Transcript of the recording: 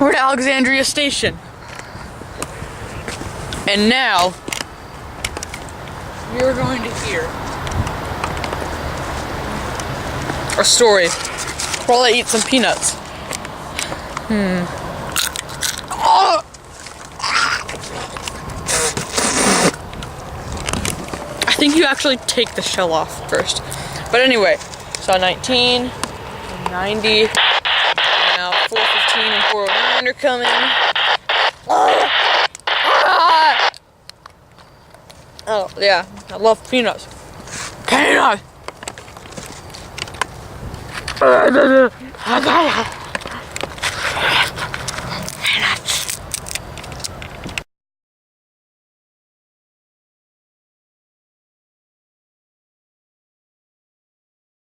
We're at Alexandria Station. And now, you're going to hear a story while I eat some peanuts. Oh! I think you actually take the shell off first. But anyway, so 19, 90, now 415 and 409 are coming. Oh, yeah, I love peanuts. Peanuts!